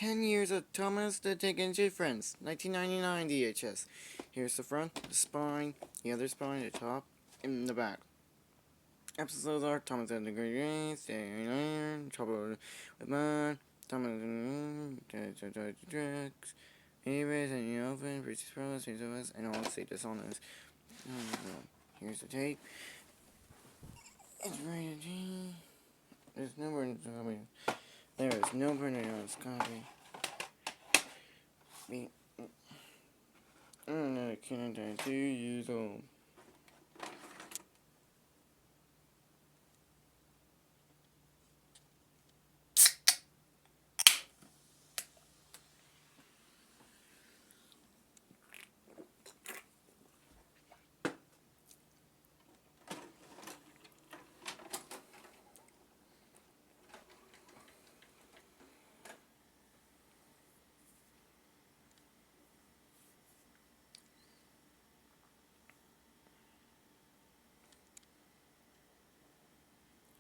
10 years of Thomas the Tank Engine Friends, 1999 VHS. Here's the front, the spine, the other spine, the top, and the back. Episodes are Thomas and the Great Race, Staying Iron, Trouble with Mud, Thomas and the Drugs, Anyways, and the Open, British Pros, and all the status on this. Here's the tape. It's rated G. There's no burden copy. There is no burden on this copy. I'm not a kid, I'm 2 years old.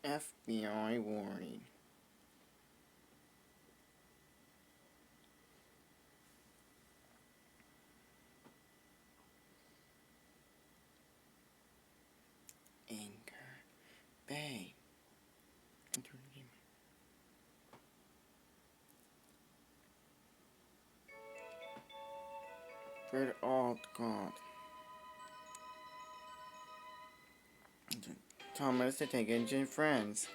FBI warning. Anchor Bay. Fred Altcott. Thomas the Tank Engine Friends.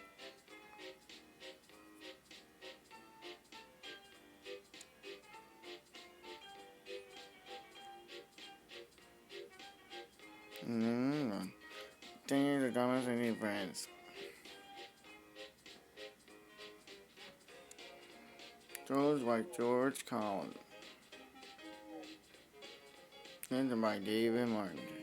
Thank you to Thomas and Friends. Those by George Collins. And by David Martin.